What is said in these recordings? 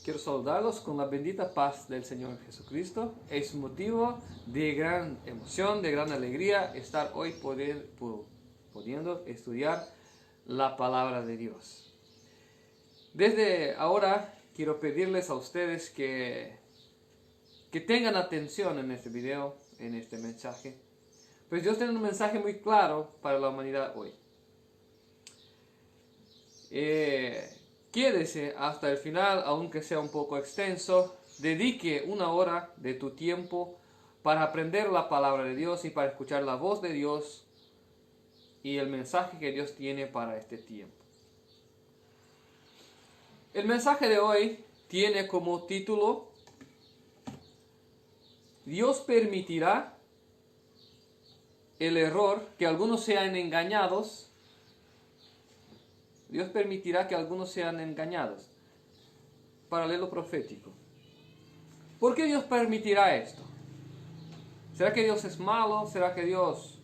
Quiero saludarlos con la bendita paz del Señor Jesucristo. Es motivo de gran emoción, de gran alegría estar hoy pudiendo estudiar la palabra de Dios. Desde ahora quiero pedirles a ustedes que tengan atención en este video, en este mensaje. Pues Dios tiene un mensaje muy claro para la humanidad hoy. Quédese hasta el final, aunque sea un poco extenso. Dedique una hora de tu tiempo para aprender la palabra de Dios y para escuchar la voz de Dios y el mensaje que Dios tiene para este tiempo. El mensaje de hoy tiene como título: Dios permitirá el error que algunos sean engañados. Dios permitirá que algunos sean engañados. Paralelo profético. ¿Por qué Dios permitirá esto? ¿Será que Dios es malo? ¿Será que Dios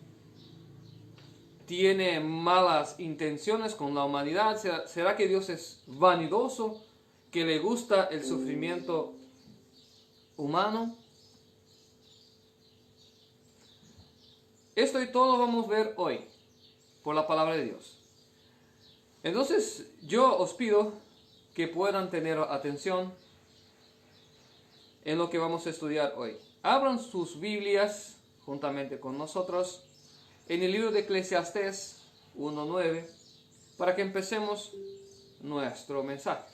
tiene malas intenciones con la humanidad? ¿Será que Dios es vanidoso, que le gusta el sufrimiento humano? Esto y todo vamos a ver hoy por la palabra de Dios. Entonces yo os pido que puedan tener atención en lo que vamos a estudiar hoy. Abran sus Biblias juntamente con nosotros en el libro de Eclesiastés 1:9 para que empecemos nuestro mensaje.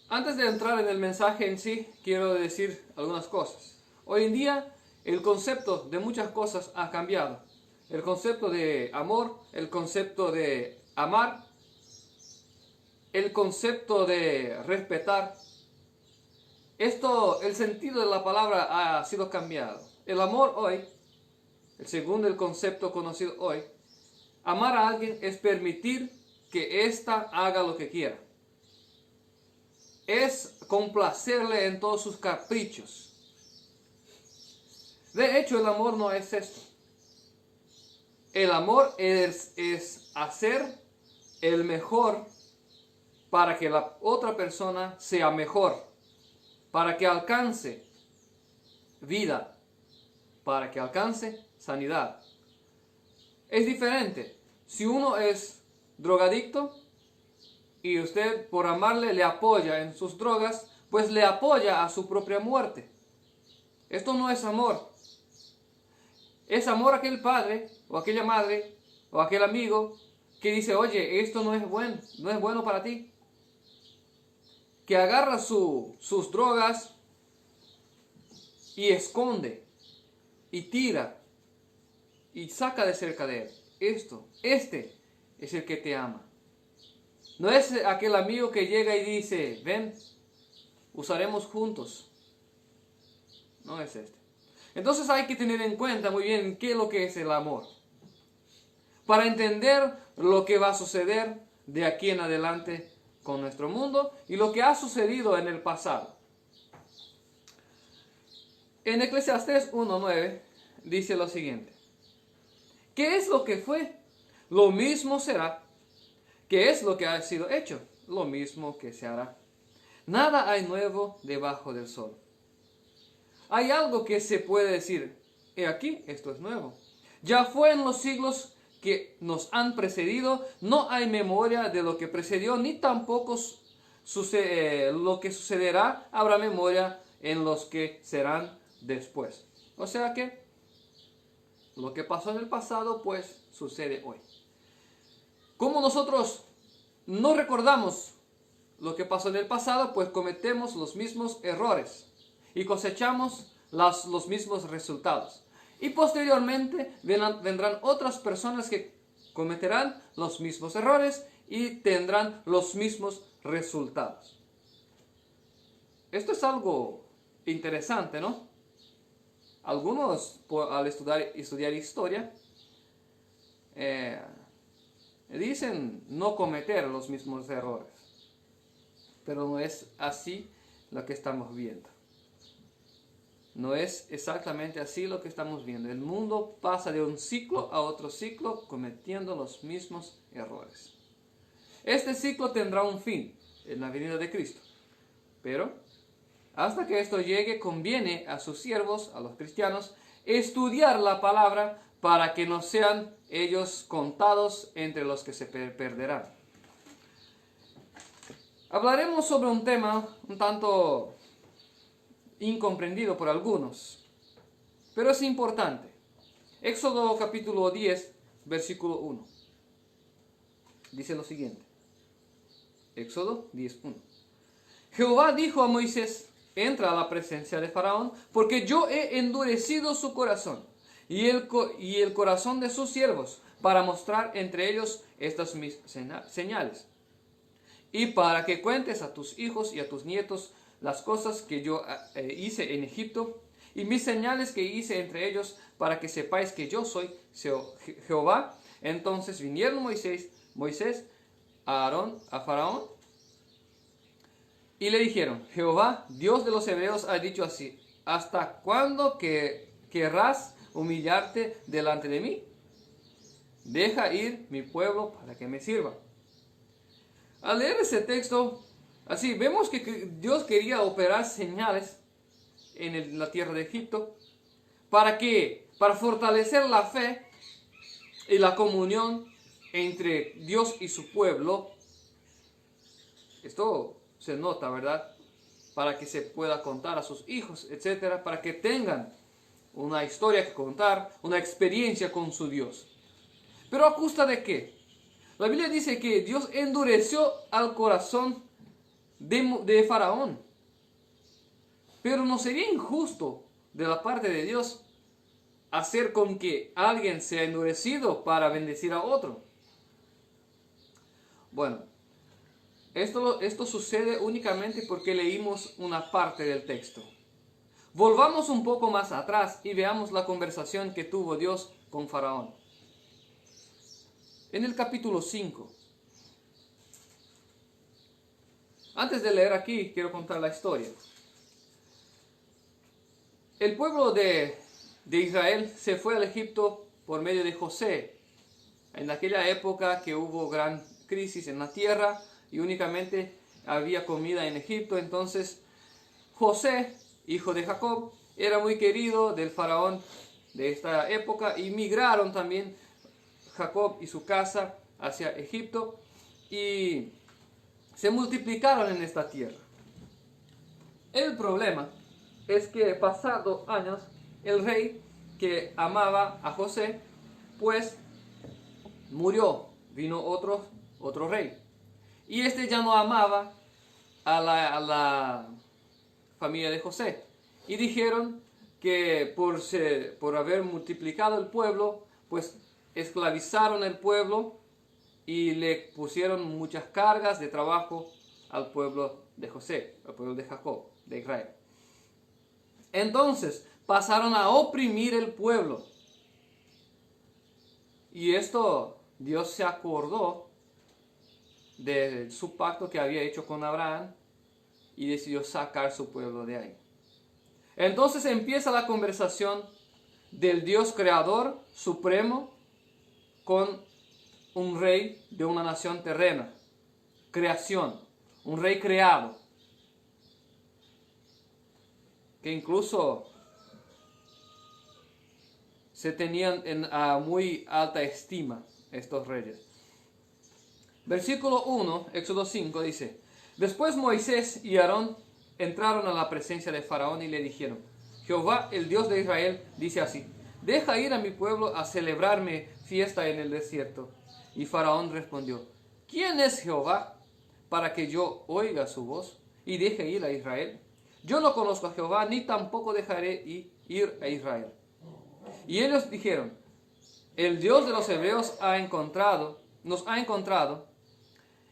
Antes de entrar en el mensaje en sí, quiero decir algunas cosas. Hoy en día el concepto de muchas cosas ha cambiado. El concepto de amor, el concepto de amar, el concepto de respetar. El sentido de la palabra ha sido cambiado. El amor hoy, según el concepto conocido hoy, amar a alguien es permitir que ésta haga lo que quiera. Es complacerle en todos sus caprichos. De hecho, el amor no es esto. El amor es hacer el mejor para que la otra persona sea mejor, para que alcance vida, para que alcance sanidad. Es diferente. Si uno es drogadicto y usted por amarle le apoya en sus drogas, pues le apoya a su propia muerte. Esto no es amor. Es amor a aquel padre o aquella madre o aquel amigo que dice: oye, esto no es bueno para ti. Que agarra sus drogas y esconde y tira y saca de cerca de él. Este es el que te ama. No es aquel amigo que llega y dice: ven, usaremos juntos. No es este. Entonces hay que tener en cuenta muy bien qué es lo que es el amor, para entender lo que va a suceder de aquí en adelante con nuestro mundo y lo que ha sucedido en el pasado. En Eclesiastés 1:9 dice lo siguiente: ¿qué es lo que fue? Lo mismo será. ¿Qué es lo que ha sido hecho? Lo mismo que se hará. Nada hay nuevo debajo del sol. Hay algo que se puede decir: he aquí, esto es nuevo. Ya fue en los siglos que nos han precedido, no hay memoria de lo que precedió, ni tampoco lo que sucederá habrá memoria en los que serán después. O sea que lo que pasó en el pasado, pues sucede hoy. Como nosotros no recordamos lo que pasó en el pasado, pues cometemos los mismos errores y cosechamos los mismos resultados. Y posteriormente vendrán otras personas que cometerán los mismos errores y tendrán los mismos resultados. Esto es algo interesante, ¿no? Algunos, al estudiar historia, dicen no cometer los mismos errores. Pero no es así lo que estamos viendo. No es exactamente así lo que estamos viendo. El mundo pasa de un ciclo a otro ciclo cometiendo los mismos errores. Este ciclo tendrá un fin. en la venida de Cristo. Pero hasta que esto llegue, conviene a sus siervos, a los cristianos, estudiar la palabra para que no sean ellos contados entre los que se perderán. Hablaremos sobre un tema un tanto incomprendido por algunos, pero es importante. Éxodo capítulo 10, versículo 1. Dice lo siguiente. Éxodo 10:1. Jehová dijo a Moisés: entra a la presencia de Faraón, porque yo he endurecido su corazón y el corazón de sus siervos, para mostrar entre ellos estas mis señales, y para que cuentes a tus hijos y a tus nietos las cosas que yo hice en Egipto, y mis señales que hice entre ellos, para que sepáis que yo soy Jehová. Entonces vinieron Moisés a Faraón, y le dijeron: Jehová, Dios de los hebreos, ha dicho así: ¿hasta cuándo querrás humillarte delante de mí? Deja ir mi pueblo para que me sirva. Al leer ese texto, así vemos que Dios quería operar señales en la tierra de Egipto. ¿Para qué? Para fortalecer la fe y la comunión entre Dios y su pueblo. Esto se nota, ¿verdad? Para que se pueda contar a sus hijos, etcétera, para que tengan una historia que contar, una experiencia con su Dios. ¿Pero a costa de qué? La Biblia dice que Dios endureció al corazón de Faraón. Pero no sería injusto de la parte de Dios hacer con que alguien sea endurecido para bendecir a otro. Bueno, esto sucede únicamente porque leímos una parte del texto. Volvamos un poco más atrás y veamos la conversación que tuvo Dios con Faraón. En el capítulo 5. Antes de leer aquí, quiero contar la historia. El pueblo de Israel se fue al Egipto por medio de José. En aquella época que hubo gran crisis en la tierra y únicamente había comida en Egipto, entonces José, hijo de Jacob, era muy querido del faraón de esta época, y migraron también Jacob y su casa hacia Egipto y se multiplicaron en esta tierra. El problema es que pasados años, el rey que amaba a José, pues murió. Vino otro rey. Y este ya no amaba a la familia de José. Y dijeron que por haber multiplicado el pueblo, pues esclavizaron el pueblo y le pusieron muchas cargas de trabajo al pueblo de José, al pueblo de Jacob, de Israel. Entonces pasaron a oprimir el pueblo. Y esto, Dios se acordó de su pacto que había hecho con Abraham y decidió sacar su pueblo de ahí. Entonces empieza la conversación del Dios creador supremo con un rey de una nación terrena. Creación, un rey creado, que incluso se tenían en muy alta estima estos reyes. Versículo 1, Éxodo 5 dice: Después Moisés y Aarón entraron a la presencia de Faraón y le dijeron: Jehová, el Dios de Israel, dice así: Deja ir a mi pueblo a celebrarme fiesta en el desierto. Y Faraón respondió: ¿Quién es Jehová para que yo oiga su voz y deje ir a Israel? Yo no conozco a Jehová, ni tampoco dejaré ir a Israel. Y ellos dijeron: El Dios de los hebreos nos ha encontrado.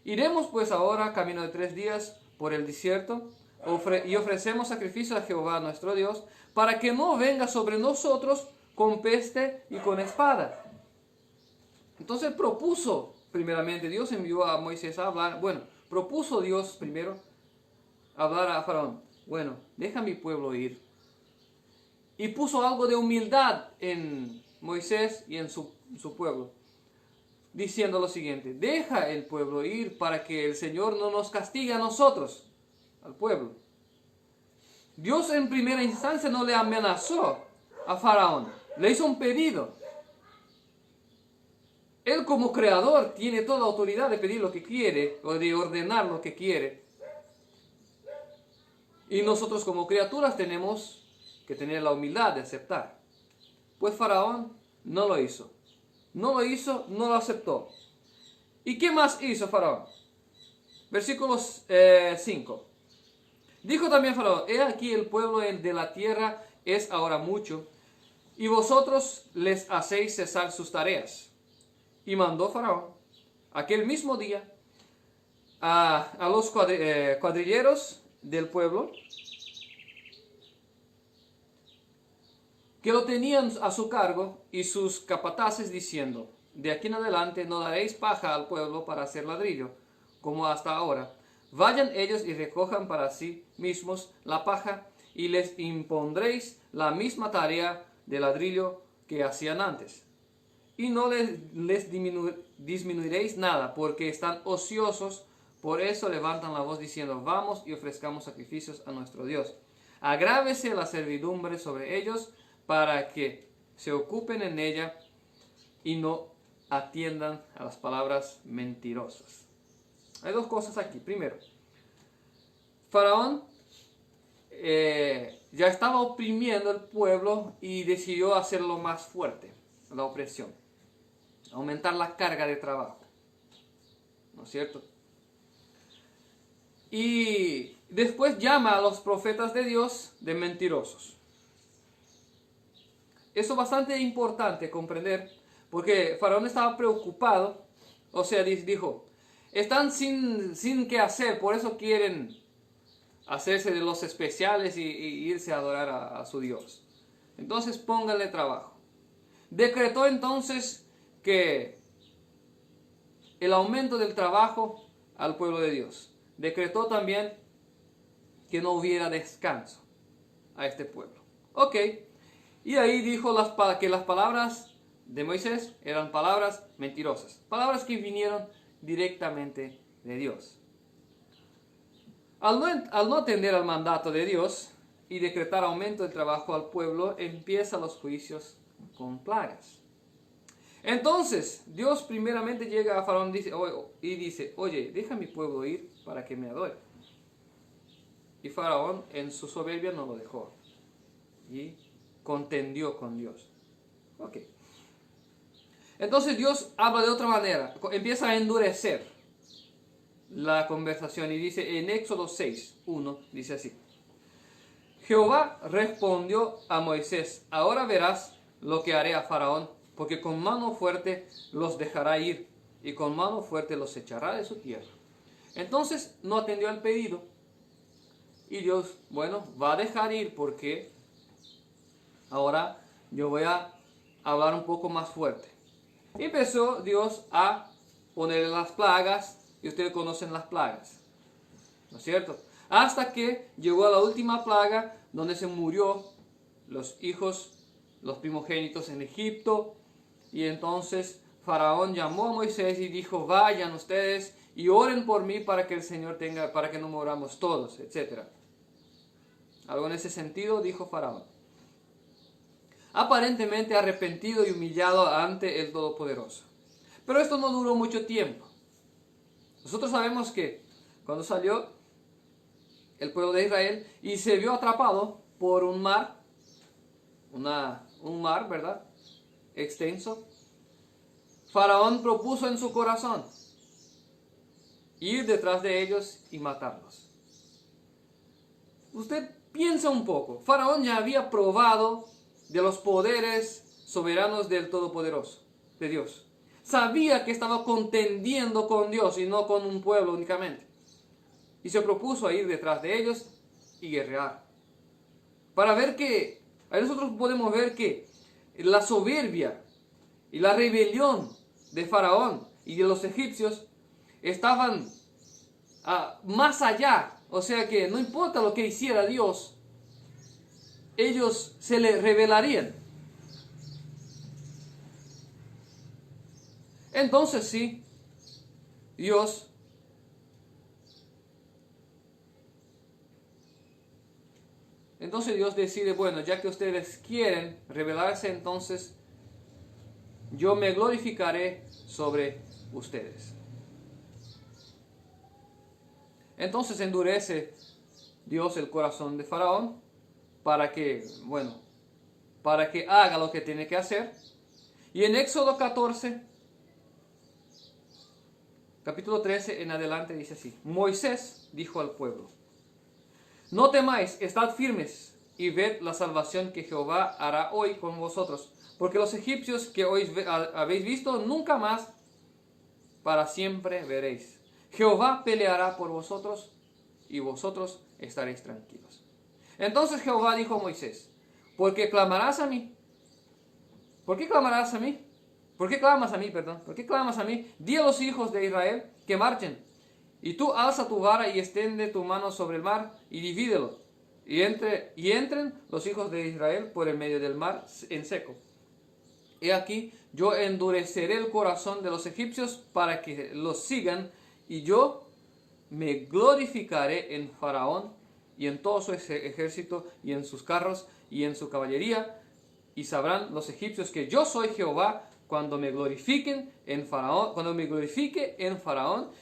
Iremos pues ahora camino de 3 días por el desierto y ofrecemos sacrificio a Jehová nuestro Dios, para que no venga sobre nosotros con peste y con espada. Entonces primeramente Dios envió a Moisés a hablar. Propuso Dios primero hablar a Faraón: bueno, deja a mi pueblo ir. Y puso algo de humildad en Moisés y en su pueblo. diciendo lo siguiente: deja el pueblo ir para que el Señor no nos castigue a nosotros, al pueblo. Dios en primera instancia no le amenazó a Faraón, le hizo un pedido. Él como creador tiene toda la autoridad de pedir lo que quiere o de ordenar lo que quiere. Y nosotros como criaturas tenemos que tener la humildad de aceptar. Pues Faraón no lo hizo. No lo hizo, no lo aceptó. ¿Y qué más hizo Faraón? Versículos 5. Dijo también Faraón: he aquí el pueblo de la tierra es ahora mucho, y vosotros les hacéis cesar sus tareas. Y mandó Faraón aquel mismo día a los cuadrilleros del pueblo, que lo tenían a su cargo, y sus capataces, diciendo: de aquí en adelante no daréis paja al pueblo para hacer ladrillo, como hasta ahora. Vayan ellos y recojan para sí mismos la paja, y les impondréis la misma tarea de ladrillo que hacían antes. Y no les disminuiréis nada, porque están ociosos. Por eso levantan la voz diciendo: vamos y ofrezcamos sacrificios a nuestro Dios. Agrávese la servidumbre sobre ellos, para que se ocupen en ella y no atiendan a las palabras mentirosas. Hay dos cosas aquí. Primero, Faraón ya estaba oprimiendo al pueblo y decidió hacerlo más fuerte, la opresión, aumentar la carga de trabajo, ¿no es cierto? Y después llama a los profetas de Dios de mentirosos. Eso es bastante importante comprender, porque Faraón estaba preocupado. O sea, dijo: están sin qué hacer, por eso quieren hacerse de los especiales y irse a adorar a su Dios. Entonces pónganle trabajo. Decretó entonces que el aumento del trabajo al pueblo de Dios. Decretó también que no hubiera descanso a este pueblo. Ok. Y ahí dijo que las palabras de Moisés eran palabras mentirosas. Palabras que vinieron directamente de Dios. Al no atender al mandato de Dios y decretar aumento del trabajo al pueblo, empiezan los juicios con plagas. Entonces, Dios primeramente llega a Faraón y dice: oye, deja a mi pueblo ir para que me adore. Y Faraón en su soberbia no lo dejó. Y contendió con Dios. Ok. Entonces Dios habla de otra manera. Empieza a endurecer la conversación y dice en Éxodo 6:1, dice así: Jehová respondió a Moisés: ahora verás lo que haré a Faraón, porque con mano fuerte los dejará ir, y con mano fuerte los echará de su tierra. Entonces no atendió al pedido, y Dios, bueno, va a dejar ir, porque ahora yo voy a hablar un poco más fuerte. Y empezó Dios a ponerle las plagas, y ustedes conocen las plagas, ¿no es cierto? Hasta que llegó a la última plaga, donde se murió los hijos, los primogénitos en Egipto. Y entonces Faraón llamó a Moisés y dijo: vayan ustedes y oren por mí para que el Señor tenga, para que no moramos todos, etc. Algo en ese sentido dijo Faraón, aparentemente arrepentido y humillado ante el Todopoderoso. Pero esto no duró mucho tiempo. Nosotros sabemos que cuando salió el pueblo de Israel y se vio atrapado por un mar, un mar, ¿verdad?, extenso, Faraón propuso en su corazón ir detrás de ellos y matarlos. Usted piensa un poco. Faraón ya había probado de los poderes soberanos del Todopoderoso, de Dios. Sabía que estaba contendiendo con Dios y no con un pueblo únicamente. Y se propuso a ir detrás de ellos y guerrear. Para ver que, ahí nosotros podemos ver que la soberbia y la rebelión de Faraón y de los egipcios estaban más allá. O sea que no importa lo que hiciera Dios, ellos se le rebelarían. Entonces sí, Dios decide, bueno, ya que ustedes quieren rebelarse, entonces yo me glorificaré sobre ustedes. Entonces endurece Dios el corazón de Faraón para que haga lo que tiene que hacer. Y en Éxodo 14, capítulo 13 en adelante dice así: Moisés dijo al pueblo: no temáis, estad firmes y ved la salvación que Jehová hará hoy con vosotros, porque los egipcios que hoy habéis visto, nunca más para siempre veréis. Jehová peleará por vosotros y vosotros estaréis tranquilos. Entonces Jehová dijo a Moisés: ¿por qué clamarás a mí? ¿Por qué clamarás a mí? ¿Por qué clamas a mí, perdón? ¿Por qué clamas a mí? Di a los hijos de Israel que marchen. Y tú alza tu vara y extiende tu mano sobre el mar y divídelo. Y entren los hijos de Israel por el medio del mar en seco. He aquí, yo endureceré el corazón de los egipcios para que los sigan, y yo me glorificaré en Faraón y en todo su ejército y en sus carros y en su caballería, y sabrán los egipcios que yo soy Jehová cuando me glorifique en Faraón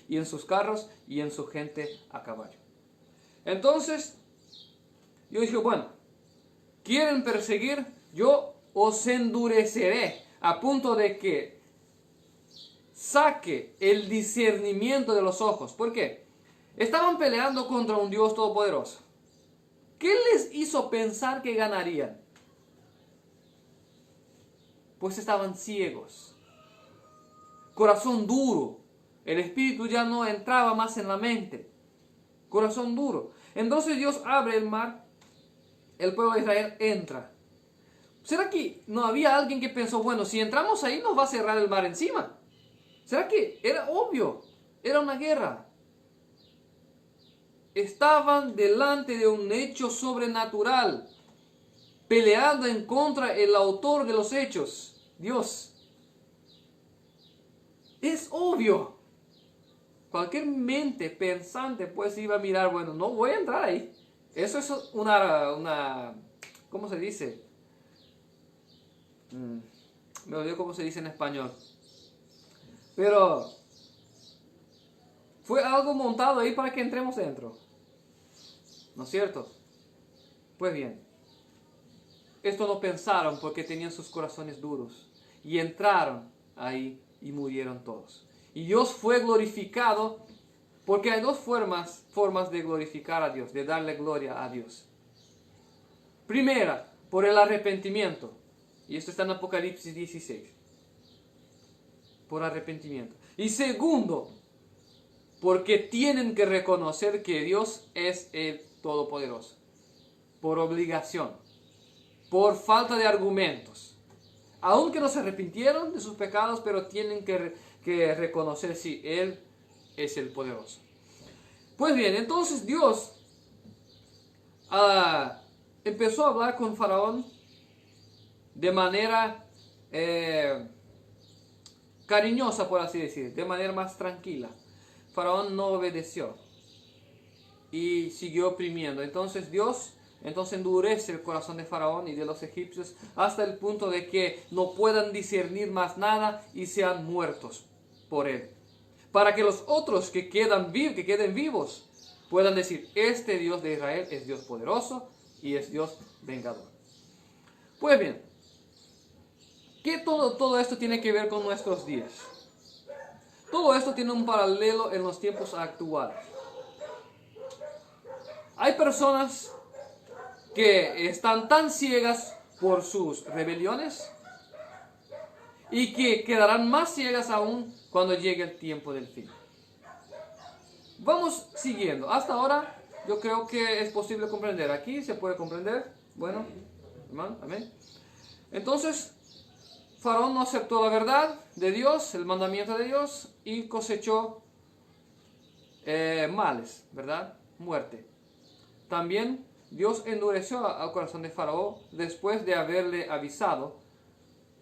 y en sus carros y en su gente a caballo. Entonces yo dije, bueno, quieren perseguir, yo os endureceré a punto de que saque el discernimiento de los ojos. ¿Por qué? Estaban peleando contra un Dios todopoderoso. ¿Qué les hizo pensar que ganarían? Pues estaban ciegos, corazón duro, el espíritu ya no entraba más en la mente, corazón duro. Entonces Dios abre el mar, el pueblo de Israel entra. ¿Será que no había alguien que pensó, bueno, si entramos ahí nos va a cerrar el mar encima? ¿Será que era obvio? Era una guerra. Estaban delante de un hecho sobrenatural, peleando en contra del autor de los hechos, Dios. Es obvio. Cualquier mente pensante pues iba a mirar, bueno, no voy a entrar ahí. Eso es una ¿cómo se dice? Me olvidé cómo se dice en español. Pero fue algo montado ahí para que entremos dentro. ¿No es cierto? Pues bien, esto no pensaron porque tenían sus corazones duros. Y entraron ahí y murieron todos. Y Dios fue glorificado porque hay dos formas de glorificar a Dios, de darle gloria a Dios. Primera, por el arrepentimiento. Y esto está en Apocalipsis 16. Por arrepentimiento. Y segundo, porque tienen que reconocer que Dios es el Todopoderoso. Por obligación. Por falta de argumentos. Aunque no se arrepintieron de sus pecados, pero tienen que reconocer si Él es el poderoso. Pues bien, entonces Dios empezó a hablar con Faraón de manera cariñosa, por así decir, de manera más tranquila. Faraón no obedeció y siguió oprimiendo. Entonces Dios endurece el corazón de Faraón y de los egipcios hasta el punto de que no puedan discernir más nada y sean muertos por él. Para que los otros que queden vivos puedan decir, este Dios de Israel es Dios poderoso y es Dios vengador. Pues bien, ¿qué todo esto tiene que ver con nuestros días? Todo esto tiene un paralelo en los tiempos actuales. Hay personas que están tan ciegas por sus rebeliones y que quedarán más ciegas aún cuando llegue el tiempo del fin. Vamos siguiendo. Hasta ahora yo creo que es posible comprender. Aquí se puede comprender. Bueno, hermano, amén. Entonces, Faraón no aceptó la verdad de Dios, el mandamiento de Dios, y cosechó males, ¿verdad? Muerte. También Dios endureció al corazón de Faraón después de haberle avisado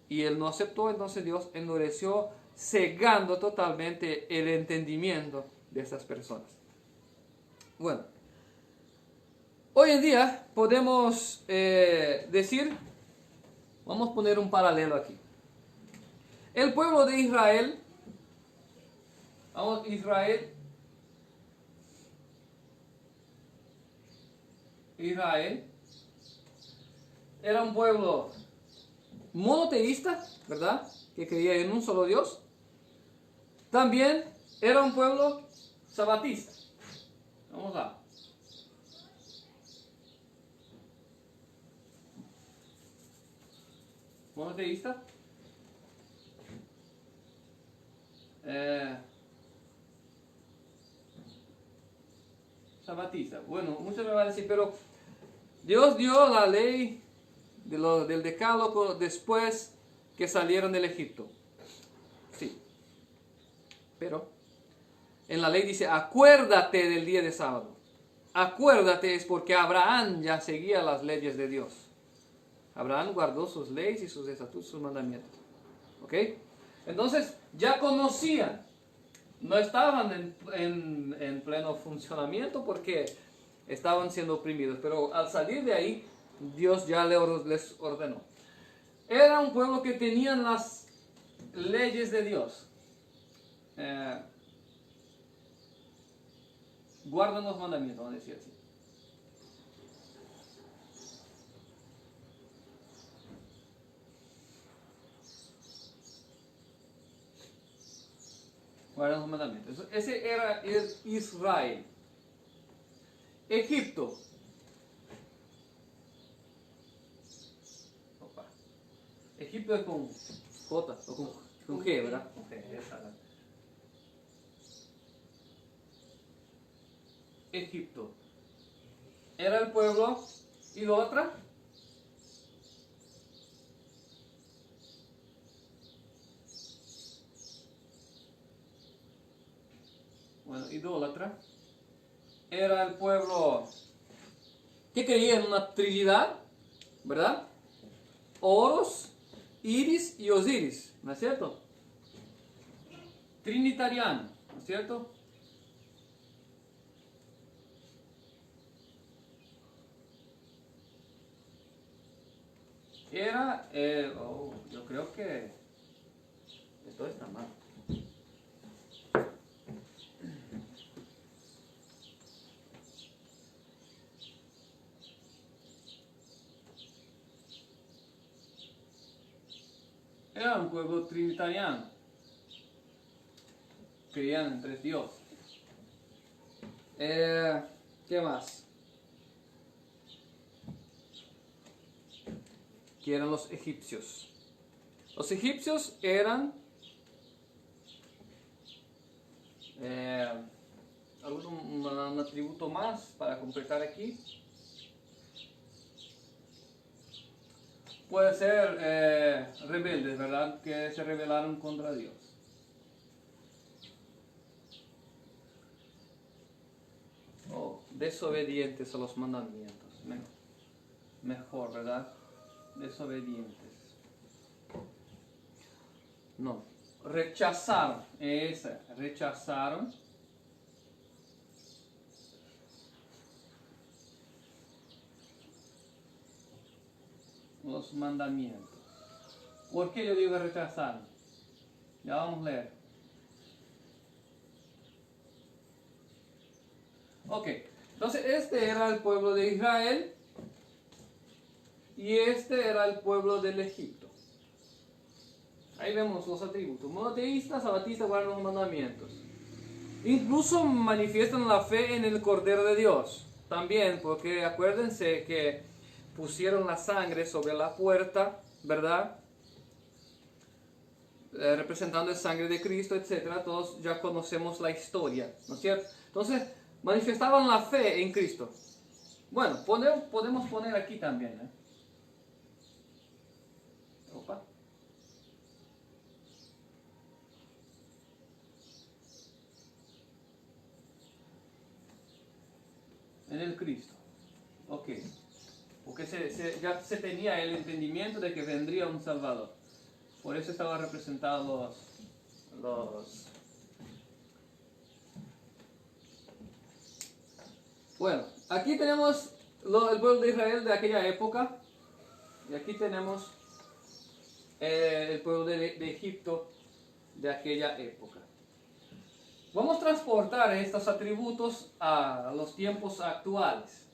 y él no aceptó. Entonces Dios endureció cegando totalmente el entendimiento de estas personas. Bueno, hoy en día podemos decir, vamos a poner un paralelo aquí. El pueblo de Israel, Israel era un pueblo monoteísta, ¿verdad? Que creía en un solo Dios. También era un pueblo sabatista. Vamos a. Monoteísta. Sabatista. Bueno, muchos me van a decir, pero Dios dio la ley del decálogo después que salieron del Egipto. Sí. Pero en la ley dice, acuérdate del día de sábado. Acuérdate es porque Abraham ya seguía las leyes de Dios. Abraham guardó sus leyes y sus estatutos, sus mandamientos. ¿Ok? Entonces ya conocían. No estaban en pleno funcionamiento porque estaban siendo oprimidos. Pero al salir de ahí, Dios ya les ordenó. Era un pueblo que tenían las leyes de Dios. Guardan los mandamientos, vamos a decir así. Guardan los mandamientos. Ese era el Israel. Egipto. Opa. Egipto es con J o con G, ¿verdad? Con G, esa. Egipto. Era el pueblo idólatra. Bueno, idólatra. Era el pueblo que creía en una trinidad, ¿verdad? Horus, Iris y Osiris, ¿no es cierto? Trinitariano, ¿no es cierto? Era, yo creo que esto está mal. Era un pueblo trinitariano. Creían en tres dioses. ¿Qué más? Que eran los egipcios. Los egipcios eran un atributo más para completar aquí. Puede ser rebeldes, ¿verdad? Que se rebelaron contra Dios. O desobedientes a los mandamientos. Mejor, ¿verdad? Desobedientes. No. Rechazaron. Rechazaron. Los mandamientos. ¿Por qué yo digo rechazaron? Ya vamos a leer. Ok. Entonces este era el pueblo de Israel. Y este era el pueblo del Egipto. Ahí vemos los atributos. Monoteístas, sabatistas, guardan los mandamientos. Incluso manifiestan la fe en el Cordero de Dios. También, porque acuérdense que pusieron la sangre sobre la puerta, ¿verdad? Representando la sangre de Cristo, etc. Todos ya conocemos la historia, ¿no es cierto? Entonces, manifestaban la fe en Cristo. Bueno, podemos poner aquí también, ¿eh? Opa. En el Cristo. Ok. Porque ya se tenía el entendimiento de que vendría un Salvador. Por eso estaban representados Bueno, aquí tenemos el pueblo de Israel de aquella época. Y aquí tenemos el pueblo de Egipto de aquella época. Vamos a transportar estos atributos a los tiempos actuales.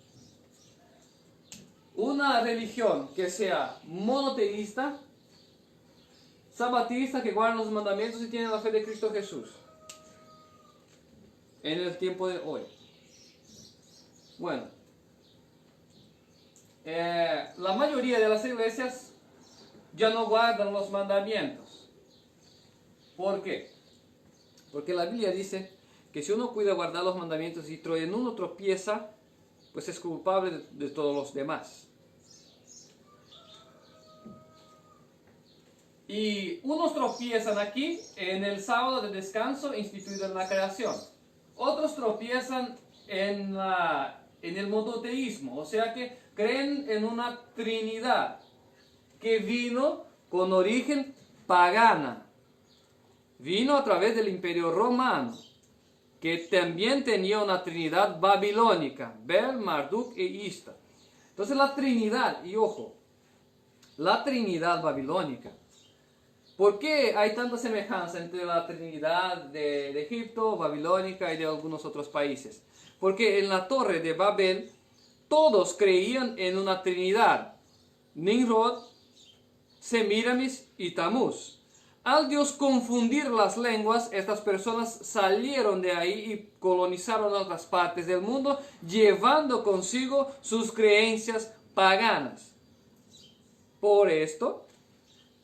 Una religión que sea monoteísta, sabatista, que guarda los mandamientos y tiene la fe de Cristo Jesús. En el tiempo de hoy. Bueno, la mayoría de las iglesias ya no guardan los mandamientos. ¿Por qué? Porque la Biblia dice que si uno cuida guardar los mandamientos y en uno tropieza, pues es culpable de todos los demás. Y unos tropiezan aquí en el sábado de descanso instituido en la creación. Otros tropiezan en el monoteísmo, o sea que creen en una trinidad que vino con origen pagana. Vino a través del Imperio Romano, que también tenía una trinidad babilónica, Bel, Marduk e Ishtar. Entonces la trinidad, y ojo, la trinidad babilónica, ¿por qué hay tanta semejanza entre la trinidad de Egipto, babilónica y de algunos otros países? Porque en la torre de Babel todos creían en una trinidad, Nimrod, Semiramis y Tamuz. Al Dios confundir las lenguas, estas personas salieron de ahí y colonizaron otras partes del mundo, llevando consigo sus creencias paganas. Por esto,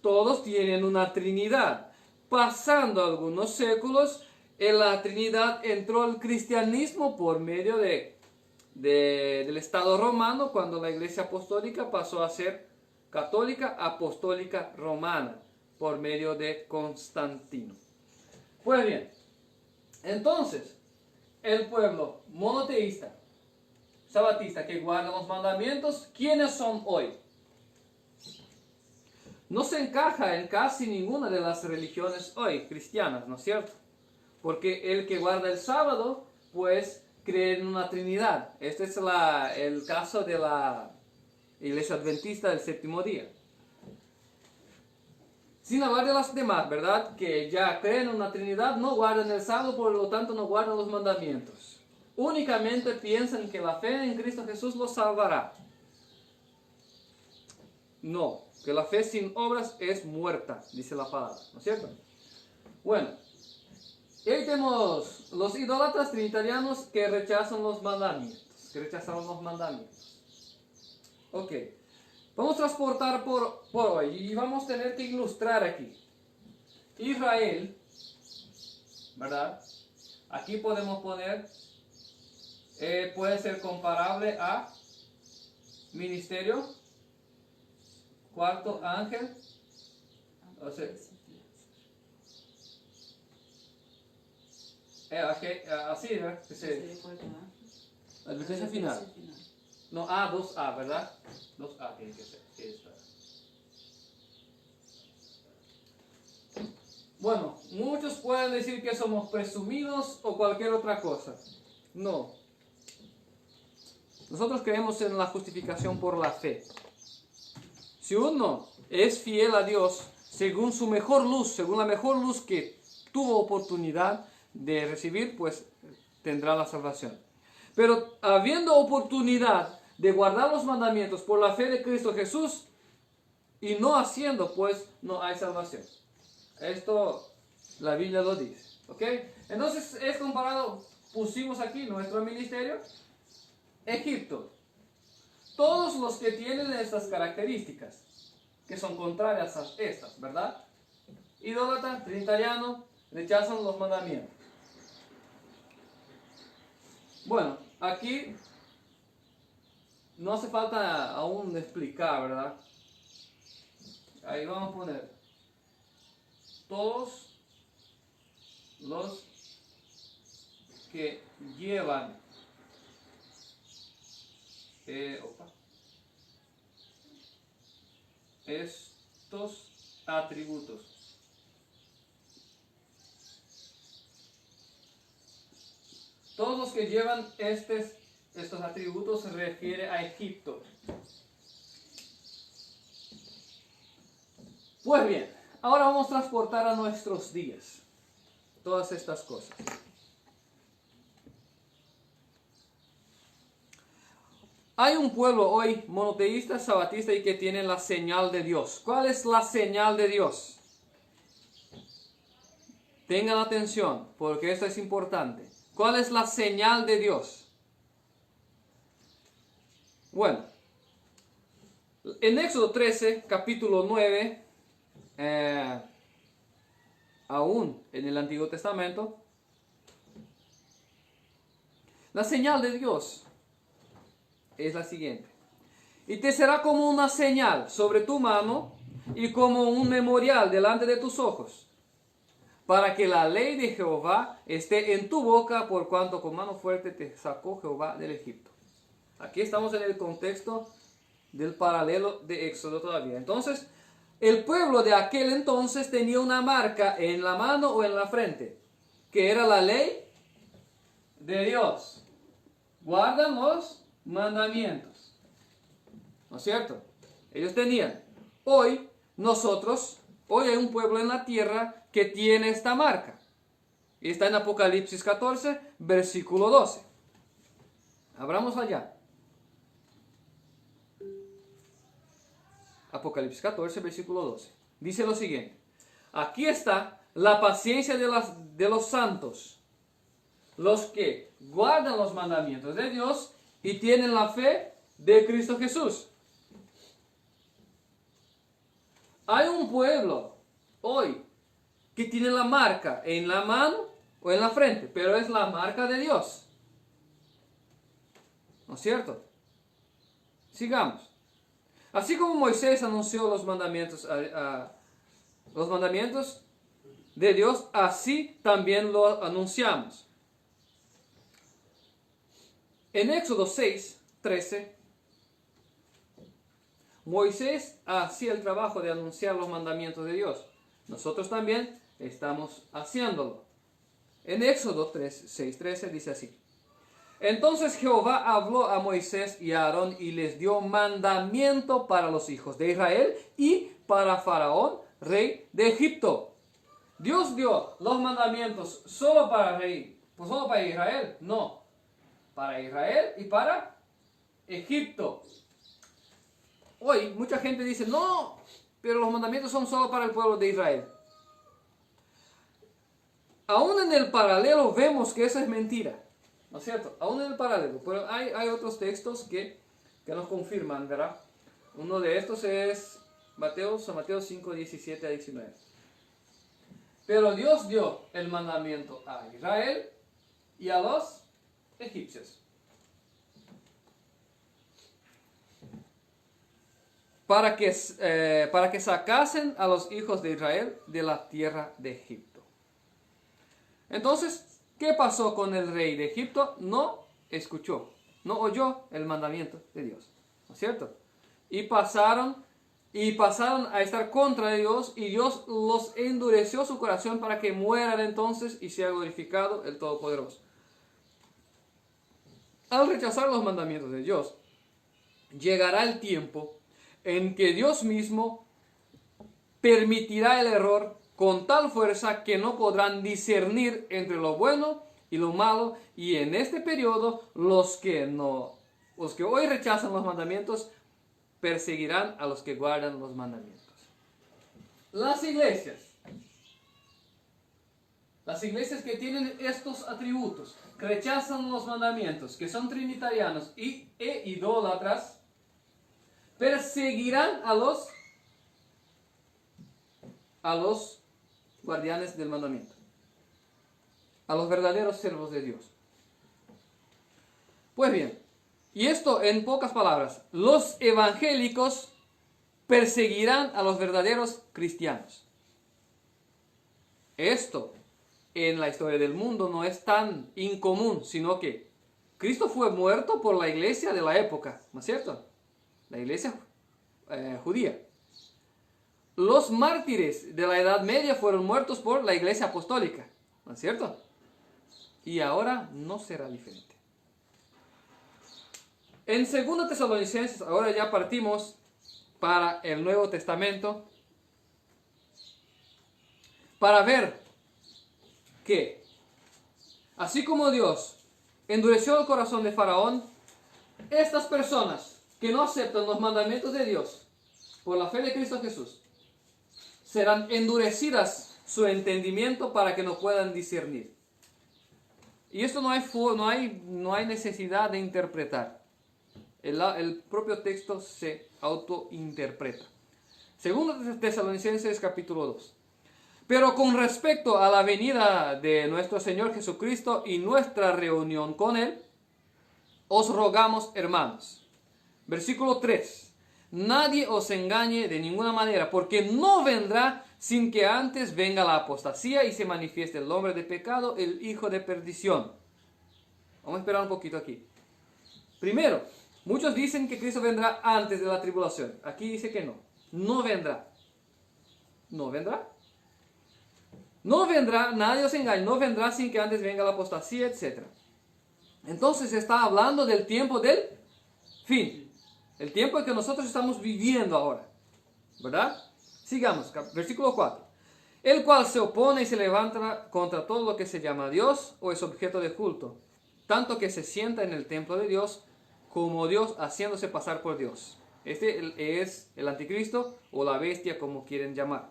todos tienen una trinidad. Pasando algunos séculos, en la trinidad entró el cristianismo por medio del Estado romano, cuando la Iglesia apostólica pasó a ser católica apostólica romana, por medio de Constantino. Pues bien, entonces, el pueblo monoteísta, sabatista, que guarda los mandamientos, ¿quiénes son hoy? No se encaja en casi ninguna de las religiones hoy cristianas, ¿no es cierto? Porque el que guarda el sábado, pues cree en una trinidad. Este es el caso de la Iglesia Adventista del séptimo día. Sin hablar de las demás, ¿verdad? Que ya creen en una trinidad, no guardan el sábado, por lo tanto no guardan los mandamientos. Únicamente piensan que la fe en Cristo Jesús los salvará. No, que la fe sin obras es muerta, dice la palabra, ¿no es cierto? Bueno, ahí tenemos los idólatras trinitarianos que rechazan los mandamientos, Ok. Vamos a transportar por hoy y vamos a tener que ilustrar aquí. Israel, ¿verdad? Aquí podemos poner, puede ser comparable a ministerio, cuarto ángel, o sea, así, ¿verdad? Advertencia final. No, A, 2A, ¿verdad? 2A tiene que ser. Esta. Bueno, muchos pueden decir que somos presumidos o cualquier otra cosa. No. Nosotros creemos en la justificación por la fe. Si uno es fiel a Dios según su mejor luz, según la mejor luz que tuvo oportunidad de recibir, pues tendrá la salvación. Pero habiendo oportunidad de guardar los mandamientos por la fe de Cristo Jesús y no haciendo, pues no hay salvación. Esto la Biblia lo dice, ¿ok? Entonces es comparado, pusimos aquí nuestro ministerio, Egipto. Todos los que tienen estas características, que son contrarias a estas, ¿verdad? Idólatra, trinitariano, rechazan los mandamientos. Bueno, aquí no hace falta aún explicar, ¿verdad? Ahí vamos a poner todos los que llevan estos atributos. Todos los que llevan estos atributos se refiere a Egipto. Pues bien, ahora vamos a transportar a nuestros días todas estas cosas. Hay un pueblo hoy monoteísta, sabatista y que tiene la señal de Dios. ¿Cuál es la señal de Dios? Tengan atención, porque esto es importante. ¿Cuál es la señal de Dios? Bueno, en Éxodo 13, capítulo 9, aún en el Antiguo Testamento, la señal de Dios es la siguiente. Y te será como una señal sobre tu mano y como un memorial delante de tus ojos, para que la ley de Jehová esté en tu boca, por cuanto con mano fuerte te sacó Jehová del Egipto. Aquí estamos en el contexto del paralelo de Éxodo todavía. Entonces, el pueblo de aquel entonces tenía una marca en la mano o en la frente, que era la ley de Dios. Guardan los mandamientos. ¿No es cierto? Ellos tenían. Hoy hay un pueblo en la tierra que tiene esta marca. Y está en Apocalipsis 14, versículo 12. Abramos allá. Apocalipsis 14, versículo 12. Dice lo siguiente. Aquí está la paciencia de los santos, los que guardan los mandamientos de Dios y tienen la fe de Cristo Jesús. Hay un pueblo hoy que tiene la marca en la mano o en la frente, pero es la marca de Dios. ¿No es cierto? Sigamos. Así como Moisés anunció los mandamientos de Dios, así también lo anunciamos. En Éxodo 6, 13, Moisés hacía el trabajo de anunciar los mandamientos de Dios. Nosotros también estamos haciéndolo. En Éxodo 6, 13 dice así. Entonces Jehová habló a Moisés y a Aarón y les dio mandamiento para los hijos de Israel y para Faraón, rey de Egipto. Dios dio los mandamientos solo para Israel, no, para Israel y para Egipto. Hoy mucha gente dice, no, pero los mandamientos son solo para el pueblo de Israel. Aún en el paralelo vemos que eso es mentira, ¿no es cierto? Aún en el paralelo, pero hay otros textos que nos confirman, ¿verdad? Uno de estos es Mateo 5, 17 a 19. Pero Dios dio el mandamiento a Israel y a los egipcios. Para que sacasen a los hijos de Israel de la tierra de Egipto. Entonces, ¿qué pasó con el rey de Egipto? No escuchó, no oyó el mandamiento de Dios, ¿no es cierto? Y pasaron a estar contra Dios, y Dios los endureció su corazón para que mueran entonces y sea glorificado el Todopoderoso. Al rechazar los mandamientos de Dios, llegará el tiempo en que Dios mismo permitirá el error con tal fuerza que no podrán discernir entre lo bueno y lo malo, y en este periodo los que hoy rechazan los mandamientos perseguirán a los que guardan los mandamientos. Las iglesias que tienen estos atributos, que rechazan los mandamientos, que son trinitarianos e idólatras, perseguirán a los guardianes del mandamiento, a los verdaderos siervos de Dios. Pues bien, y esto en pocas palabras, los evangélicos perseguirán a los verdaderos cristianos. Esto en la historia del mundo no es tan incomún, sino que Cristo fue muerto por la iglesia de la época, ¿no es cierto? La iglesia judía. Los mártires de la Edad Media fueron muertos por la iglesia apostólica, ¿no es cierto? y ahora no será diferente. En 2 Tesalonicenses, ahora ya partimos para el Nuevo Testamento, para ver que, así como Dios endureció el corazón de Faraón, estas personas que no aceptan los mandamientos de Dios por la fe de Cristo Jesús, serán endurecidas su entendimiento para que no puedan discernir. Y esto no hay necesidad de interpretar. El propio texto se autointerpreta. 2 Tesalonicenses capítulo 2. Pero con respecto a la venida de nuestro Señor Jesucristo y nuestra reunión con Él, os rogamos, hermanos. Versículo 3. Nadie os engañe de ninguna manera, porque no vendrá sin que antes venga la apostasía y se manifieste el hombre de pecado, el hijo de perdición. Vamos a esperar un poquito aquí. Primero, muchos dicen que Cristo vendrá antes de la tribulación. Aquí dice que no. No vendrá. No vendrá. No vendrá, nadie os engañe, no vendrá sin que antes venga la apostasía, etc. Entonces está hablando del tiempo del fin. El tiempo en que nosotros estamos viviendo ahora. ¿Verdad? Sigamos, versículo 4. El cual se opone y se levanta contra todo lo que se llama Dios o es objeto de culto, tanto que se sienta en el templo de Dios como Dios haciéndose pasar por Dios. Este es el anticristo o la bestia, como quieren llamar.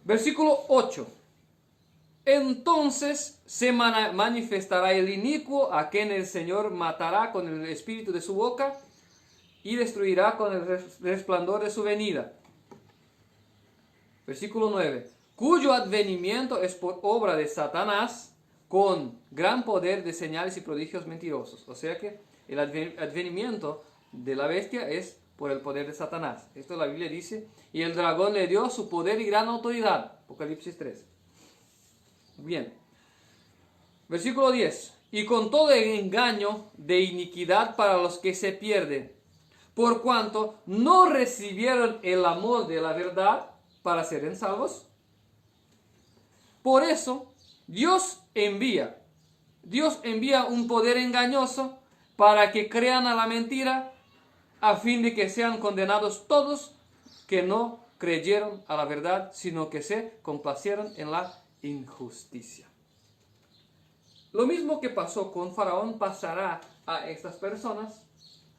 Versículo 8. Entonces se manifestará el inicuo, a quien el Señor matará con el espíritu de su boca y destruirá con el resplandor de su venida. Versículo 9. Cuyo advenimiento es por obra de Satanás, con gran poder de señales y prodigios mentirosos. O sea que el advenimiento de la bestia es por el poder de Satanás. Esto la Biblia dice. Y el dragón le dio su poder y gran autoridad. Apocalipsis 3. Bien. Versículo 10. Y con todo el engaño de iniquidad para los que se pierden, por cuanto no recibieron el amor de la verdad para ser salvos. Por eso, Dios envía un poder engañoso para que crean a la mentira, a fin de que sean condenados todos que no creyeron a la verdad, sino que se complacieron en la injusticia. Lo mismo que pasó con Faraón pasará a estas personas,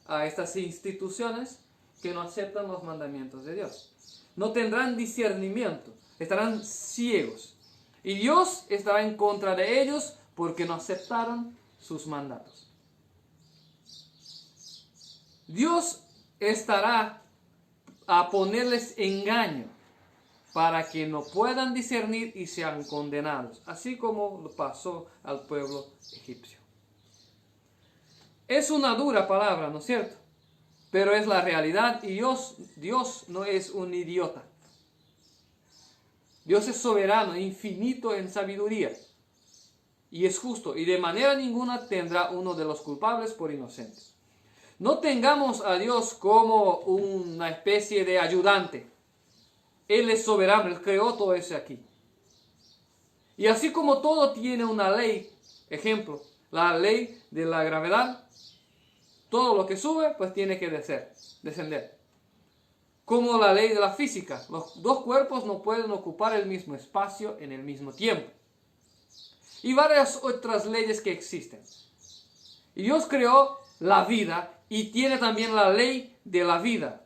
a estas instituciones que no aceptan los mandamientos de Dios. No tendrán discernimiento, estarán ciegos. Y Dios estará en contra de ellos porque no aceptaron sus mandatos. Dios estará a ponerles engaño para que no puedan discernir y sean condenados, así como lo pasó al pueblo egipcio. Es una dura palabra, ¿no es cierto? Pero es la realidad y Dios no es un idiota. Dios es soberano, infinito en sabiduría. Y es justo, y de manera ninguna tendrá uno de los culpables por inocentes. No tengamos a Dios como una especie de ayudante. Él es soberano, Él creó todo eso aquí. Y así como todo tiene una ley, ejemplo, la ley de la gravedad, todo lo que sube, pues tiene que descender. Como la ley de la física, los dos cuerpos no pueden ocupar el mismo espacio en el mismo tiempo. Y varias otras leyes que existen. Y Dios creó la vida y tiene también la ley de la vida,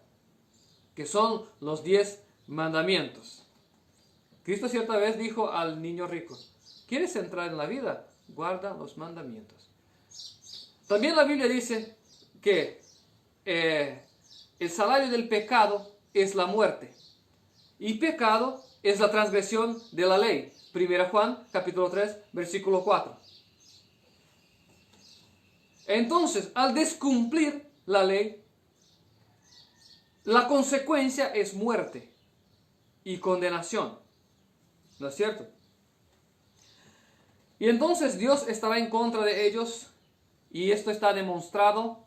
que son los 10 mandamientos. Cristo cierta vez dijo al niño rico: ¿quieres entrar en la vida? Guarda los mandamientos. También la Biblia dice que el salario del pecado es la muerte. Y pecado es la transgresión de la ley. 1 Juan capítulo 3 versículo 4. Entonces, al descumplir la ley, la consecuencia es muerte y condenación. ¿No es cierto? Y entonces Dios estará en contra de ellos, y esto está demostrado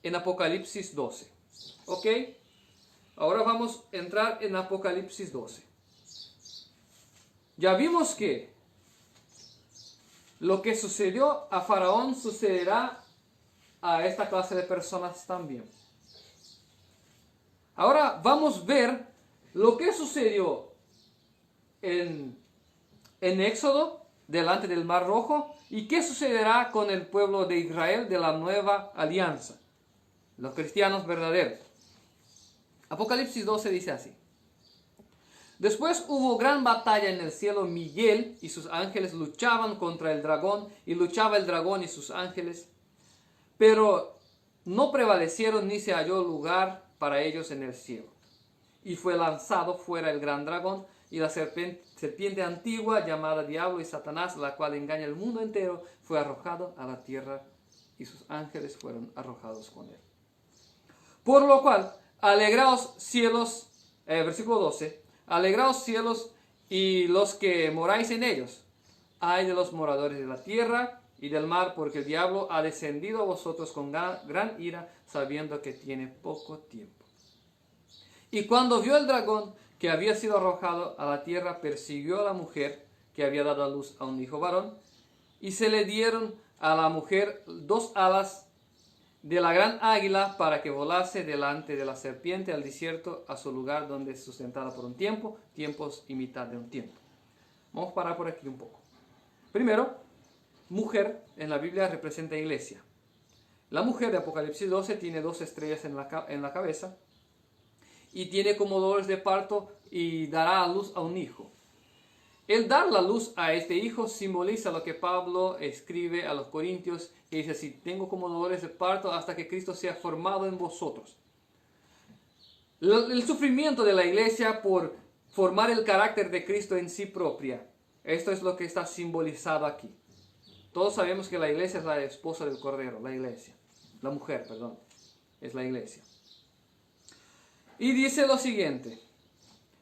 en Apocalipsis 12. ¿Ok? Ahora vamos a entrar en Apocalipsis 12. Ya vimos que lo que sucedió a Faraón sucederá a esta clase de personas también. Ahora vamos a ver lo que sucedió en Éxodo, delante del Mar Rojo, y qué sucederá con el pueblo de Israel de la nueva alianza, los cristianos verdaderos. Apocalipsis 12 dice así: después hubo gran batalla en el cielo. Miguel y sus ángeles luchaban contra el dragón, y luchaba el dragón y sus ángeles, pero no prevalecieron, ni se halló lugar para ellos en el cielo. Y fue lanzado fuera el gran dragón y la serpiente antigua, llamada Diablo y Satanás, la cual engaña el mundo entero, fue arrojado a la tierra, y sus ángeles fueron arrojados con él. Por lo cual, alegraos cielos, versículo 12, alegraos cielos y los que moráis en ellos. Ay de los moradores de la tierra y del mar, porque el diablo ha descendido a vosotros con gran ira, sabiendo que tiene poco tiempo. Y cuando vio el dragón que había sido arrojado a la tierra, persiguió a la mujer que había dado a luz a un hijo varón, y se le dieron a la mujer 2 alas de la gran águila para que volase delante de la serpiente al desierto, a su lugar donde es sustentada por un tiempo, tiempos y mitad de un tiempo. Vamos a parar por aquí un poco. Primero, mujer en la Biblia representa iglesia. La mujer de Apocalipsis 12 tiene 2 estrellas en la cabeza, y tiene como dolores de parto y dará a luz a un hijo. El dar la luz a este hijo simboliza lo que Pablo escribe a los Corintios, que dice así: tengo como dolores de parto hasta que Cristo sea formado en vosotros. El sufrimiento de la iglesia por formar el carácter de Cristo en sí propia. Esto es lo que está simbolizado aquí. Todos sabemos que la iglesia es la esposa del Cordero, la mujer, es la iglesia. Y dice lo siguiente: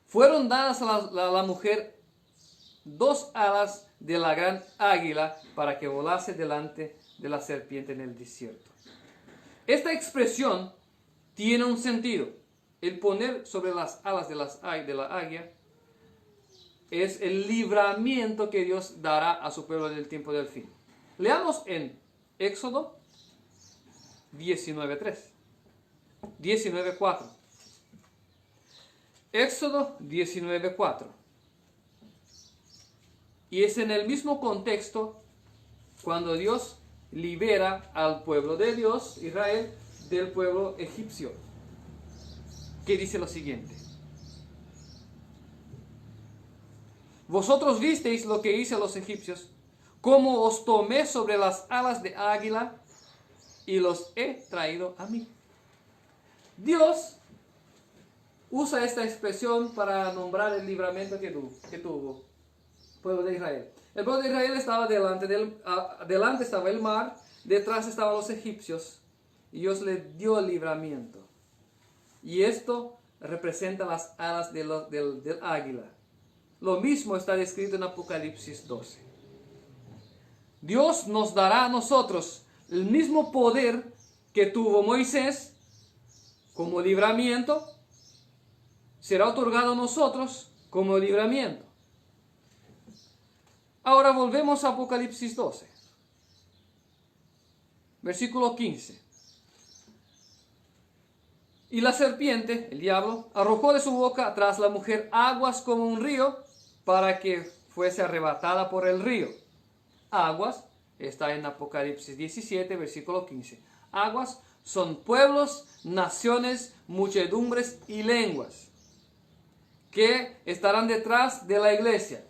fueron dadas a la mujer 2 alas de la gran águila para que volase delante de la serpiente en el desierto. Esta expresión tiene un sentido. El poner sobre las alas de la águila es el libramiento que Dios dará a su pueblo en el tiempo del fin. Leamos en Éxodo 19:3, 19:4. Éxodo 19:4. Y es en el mismo contexto cuando Dios libera al pueblo de Dios, Israel, del pueblo egipcio, que dice lo siguiente: vosotros visteis lo que hice a los egipcios, cómo os tomé sobre las alas de águila y los he traído a mí. Dios usa esta expresión para nombrar el libramiento que tuvo el pueblo de Israel. El pueblo de Israel estaba delante estaba el mar, detrás estaban los egipcios, y Dios le dio el libramiento. Y esto representa las alas del águila. Lo mismo está descrito en Apocalipsis 12. Dios nos dará a nosotros el mismo poder que tuvo Moisés como libramiento. Será otorgado a nosotros como libramiento. Ahora volvemos a Apocalipsis 12. Versículo 15. Y la serpiente, el diablo, arrojó de su boca tras la mujer aguas como un río, para que fuese arrebatada por el río. Aguas está en Apocalipsis 17, versículo 15. Aguas son pueblos, naciones, muchedumbres y lenguas que estarán detrás de la iglesia.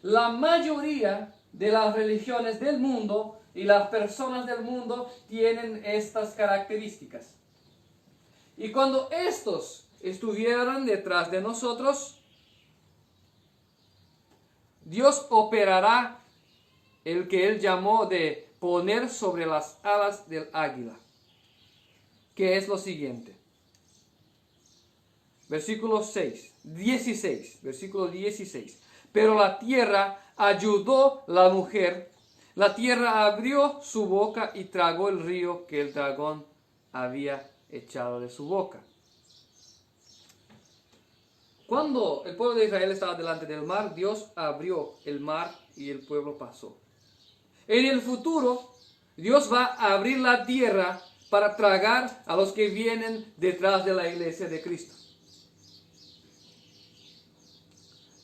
La mayoría de las religiones del mundo y las personas del mundo tienen estas características. Y cuando estos estuvieran detrás de nosotros, Dios operará el que Él llamó de poner sobre las alas del águila, que es lo siguiente. Versículo 16. Versículo 16. Pero la tierra ayudó la mujer. La tierra abrió su boca y tragó el río que el dragón había echado de su boca. Cuando el pueblo de Israel estaba delante del mar, Dios abrió el mar y el pueblo pasó. En el futuro, Dios va a abrir la tierra para tragar a los que vienen detrás de la iglesia de Cristo.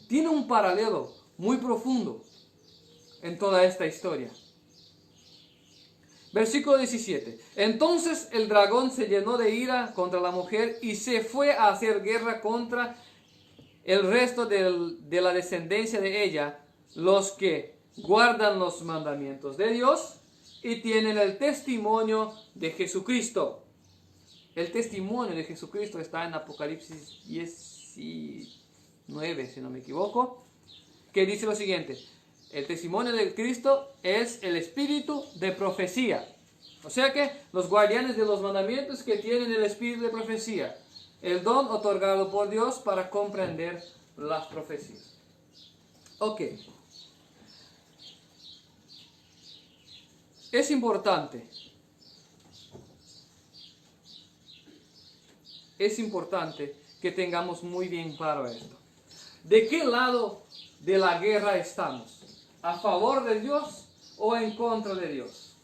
Tiene un paralelo muy profundo en toda esta historia. Versículo 17. Entonces el dragón se llenó de ira contra la mujer y se fue a hacer guerra contra el resto de la descendencia de ella, los que guardan los mandamientos de Dios y tienen el testimonio de Jesucristo. El testimonio de Jesucristo está en Apocalipsis 19, si no me equivoco, que dice lo siguiente: el testimonio de Cristo es el espíritu de profecía. O sea que los guardianes de los mandamientos que tienen el espíritu de profecía, el don otorgado por Dios para comprender las profecías. Ok. Es importante que tengamos muy bien claro esto. ¿De qué lado de la guerra estamos? ¿A favor de Dios o en contra de Dios?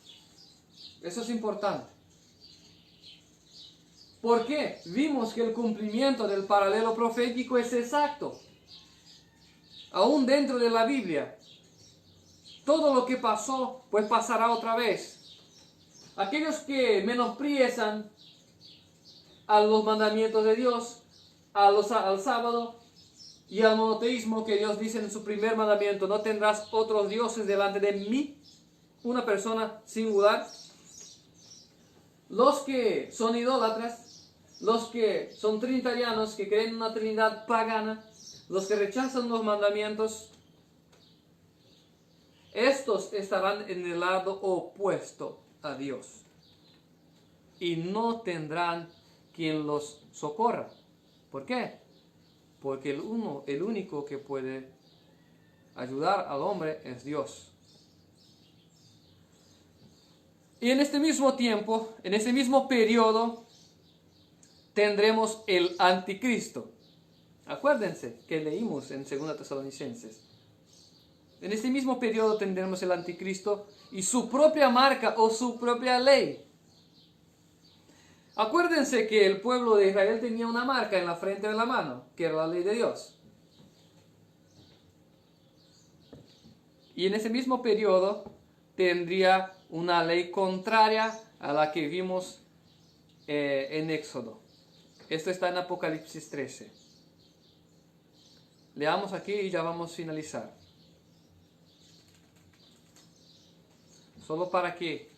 Eso es importante. ¿Por qué? Vimos que el cumplimiento del paralelo profético es exacto. Aún dentro de la Biblia, todo lo que pasó, pues pasará otra vez. Aquellos que menosprecian a los mandamientos de Dios, al sábado y al monoteísmo, que Dios dice en su primer mandamiento: no tendrás otros dioses delante de mí, una persona singular. Los que son idólatras, los que son trinitarianos, que creen en una trinidad pagana, los que rechazan los mandamientos, estos estarán en el lado opuesto a Dios y no tendrán quien los socorra. ¿Por qué? Porque el único que puede ayudar al hombre es Dios. Y en este mismo tiempo, en este mismo periodo, tendremos el anticristo. Acuérdense que leímos en 2 Tesalonicenses. En este mismo periodo tendremos el anticristo y su propia marca o su propia ley. Acuérdense que el pueblo de Israel tenía una marca en la frente de la mano, que era la ley de Dios. Y en ese mismo periodo tendría una ley contraria a la que vimos en Éxodo. Esto está en Apocalipsis 13. Leamos aquí y ya vamos a finalizar. Solo para que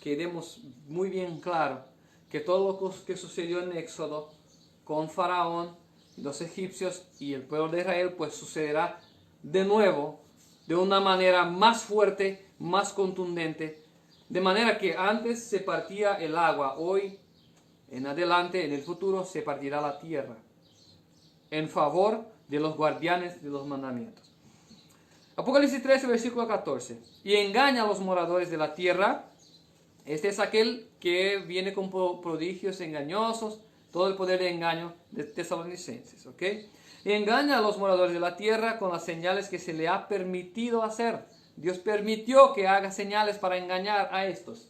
quedemos muy bien claro que todo lo que sucedió en Éxodo con Faraón, los egipcios y el pueblo de Israel, pues sucederá de nuevo de una manera más fuerte, más contundente, de manera que antes se partía el agua, hoy en adelante, en el futuro, se partirá la tierra en favor de los guardianes de los mandamientos. Apocalipsis 13, versículo 14. Y engaña a los moradores de la tierra. Este es aquel que viene con prodigios engañosos, todo el poder de engaño de Tesalonicenses, ¿ok? Y engaña a los moradores de la tierra con las señales que se le ha permitido hacer. Dios permitió que haga señales para engañar a estos.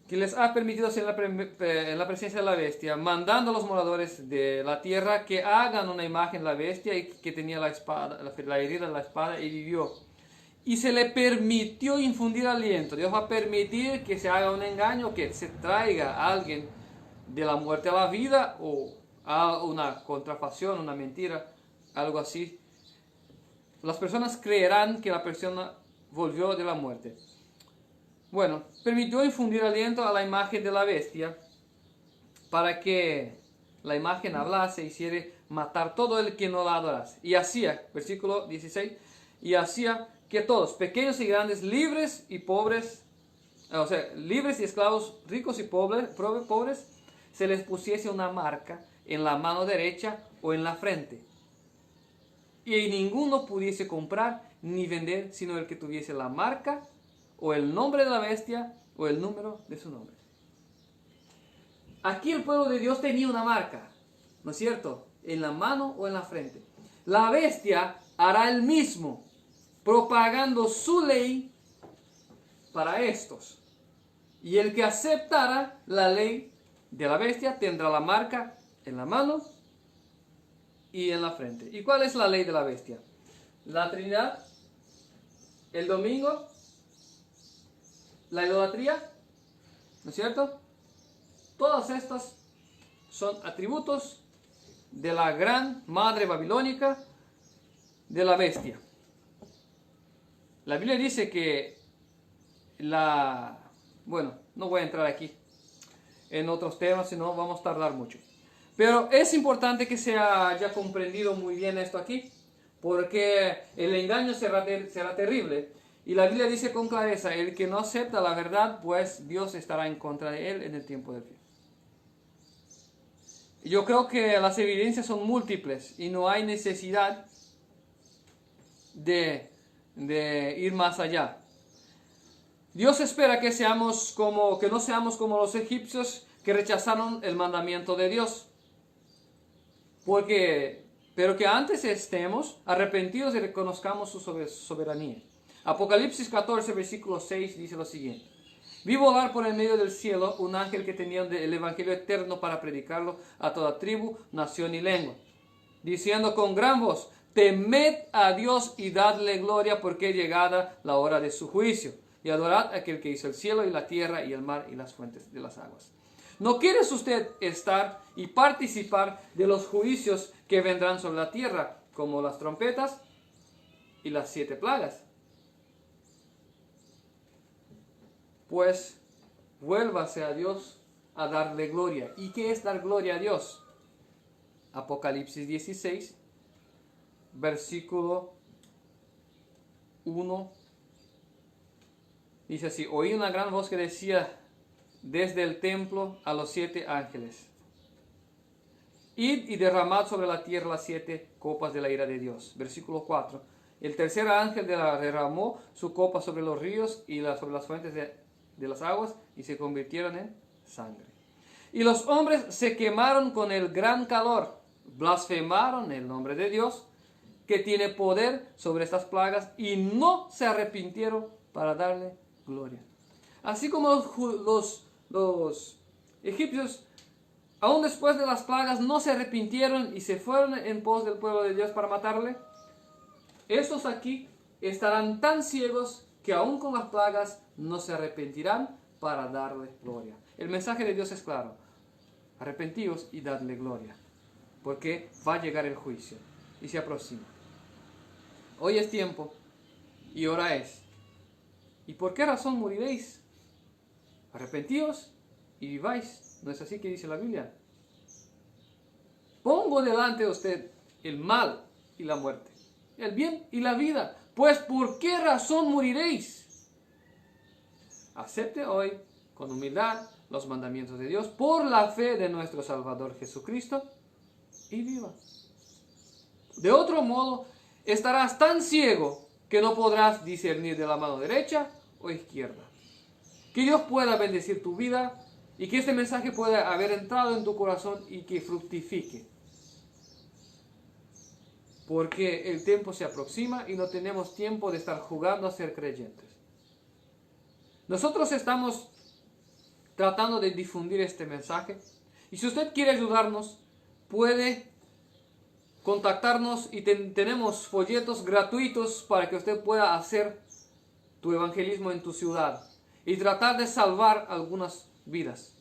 Que les ha permitido hacer en la presencia de la bestia, mandando a los moradores de la tierra que hagan una imagen de la bestia y que tenía la espada, la herida de la espada y vivió. Y se le permitió infundir aliento. Dios va a permitir que se haga un engaño, que se traiga a alguien de la muerte a la vida o a una contrafacción, una mentira, algo así. Las personas creerán que la persona volvió de la muerte. Bueno, permitió infundir aliento a la imagen de la bestia para que la imagen hablase y hiciera matar todo el que no la adorase. Y hacía, versículo 16, y hacía que todos, pequeños y grandes, libres y pobres, o sea, libres y esclavos, ricos y pobres, se les pusiese una marca en la mano derecha o en la frente. Y ninguno pudiese comprar ni vender sino el que tuviese la marca o el nombre de la bestia o el número de su nombre. Aquí el pueblo de Dios tenía una marca, ¿no es cierto? En la mano o en la frente. la bestia hará el mismo, propagando su ley para estos. Y el que aceptara la ley de la bestia tendrá la marca en la mano y en la frente. ¿Y cuál es la ley de la bestia? La Trinidad, el domingo, la idolatría, ¿no es cierto? Todas estas son atributos de la gran madre babilónica de la bestia. La Biblia dice que bueno, no voy a entrar aquí en otros temas, sino vamos a tardar mucho. Pero es importante que se haya comprendido muy bien esto aquí, porque el engaño será terrible. Y la Biblia dice con clareza, el que no acepta la verdad, pues Dios estará en contra de él en el tiempo del fin. Yo creo que las evidencias son múltiples y no hay necesidad de ir más allá. Dios espera que no seamos como los egipcios que rechazaron el mandamiento de Dios. Pero que antes estemos arrepentidos y reconozcamos su soberanía. Apocalipsis 14, versículo 6 dice lo siguiente. Vi volar por el medio del cielo un ángel que tenía el evangelio eterno para predicarlo a toda tribu, nación y lengua, diciendo con gran voz, temed a Dios y dadle gloria, porque es llegada la hora de su juicio, y adorad a aquel que hizo el cielo y la tierra y el mar y las fuentes de las aguas. ¿No quiere usted estar y participar de los juicios que vendrán sobre la tierra, como las trompetas y las 7 plagas? Pues vuélvase a Dios a darle gloria. ¿Y qué es dar gloria a Dios? Apocalipsis 16, versículo 1. Dice así, oí una gran voz que decía desde el templo a los 7 ángeles, id y derramad sobre la tierra las 7 copas de la ira de Dios. Versículo 4. El tercer ángel derramó su copa sobre los ríos y sobre las fuentes de las aguas, y se convirtieron en sangre. Y los hombres se quemaron con el gran calor, blasfemaron el nombre de Dios, que tiene poder sobre estas plagas, y no se arrepintieron para darle gloria. Así como los egipcios, aún después de las plagas, no se arrepintieron y se fueron en pos del pueblo de Dios para matarle, estos aquí estarán tan ciegos que aún con las plagas no se arrepentirán para darle gloria. El mensaje de Dios es claro. Arrepentíos y dadle gloria, porque va a llegar el juicio y se aproxima. Hoy es tiempo y hora es. ¿Y por qué razón moriréis? Arrepentíos y viváis. ¿No es así que dice la Biblia? Pongo delante de usted el mal y la muerte, el bien y la vida. Pues ¿por qué razón moriréis? Acepte hoy con humildad los mandamientos de Dios por la fe de nuestro Salvador Jesucristo y viva. De otro modo, estarás tan ciego que no podrás discernir de la mano derecha o izquierda. Que Dios pueda bendecir tu vida y que este mensaje pueda haber entrado en tu corazón y que fructifique. Porque el tiempo se aproxima y no tenemos tiempo de estar jugando a ser creyentes. Nosotros estamos tratando de difundir este mensaje. Y si usted quiere ayudarnos, puede contactarnos y tenemos folletos gratuitos para que usted pueda hacer tu evangelismo en tu ciudad y tratar de salvar algunas vidas.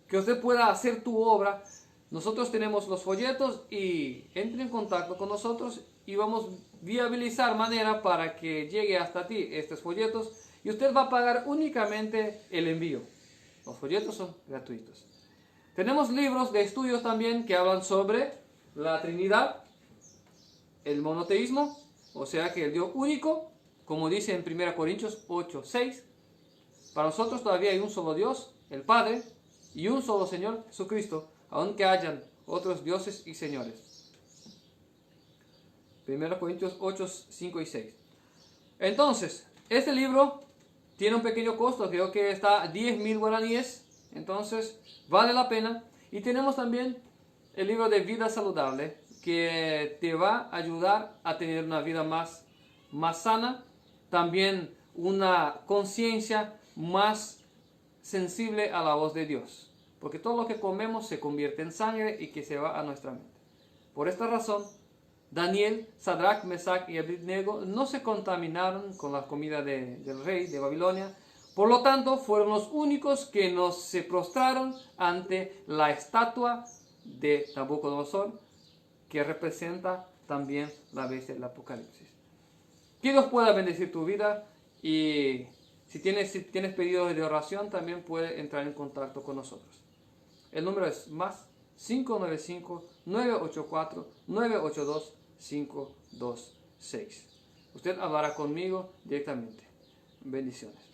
Que usted pueda hacer tu obra. Nosotros tenemos los folletos y entre en contacto con nosotros y vamos a viabilizar manera para que llegue hasta ti estos folletos y usted va a pagar únicamente el envío. Los folletos son gratuitos. Tenemos libros de estudios también que hablan sobre la Trinidad, el monoteísmo, o sea que el Dios único, como dice en 1 Corintios 8, 6. Para nosotros todavía hay un solo Dios, el Padre, y un solo Señor, Jesucristo, aunque hayan otros dioses y señores. 1 Corintios 8, 5 y 6. Entonces, este libro tiene un pequeño costo, creo que está 10,000 guaraníes, entonces vale la pena. Y tenemos también el libro de vida saludable, que te va a ayudar a tener una vida más sana, también una conciencia más sensible a la voz de Dios, porque todo lo que comemos se convierte en sangre y que se va a nuestra mente. Por esta razón, Daniel, Sadrach, Mesach y Abednego no se contaminaron con la comida del rey de Babilonia. Por lo tanto, fueron los únicos que no se prostraron ante la estatua de Nabucodonosor, que representa también la bestia del Apocalipsis. Que Dios pueda bendecir tu vida, y si tienes pedidos de oración, también puedes entrar en contacto con nosotros. El número es más 595-984-982-526. Usted hablará conmigo directamente. Bendiciones.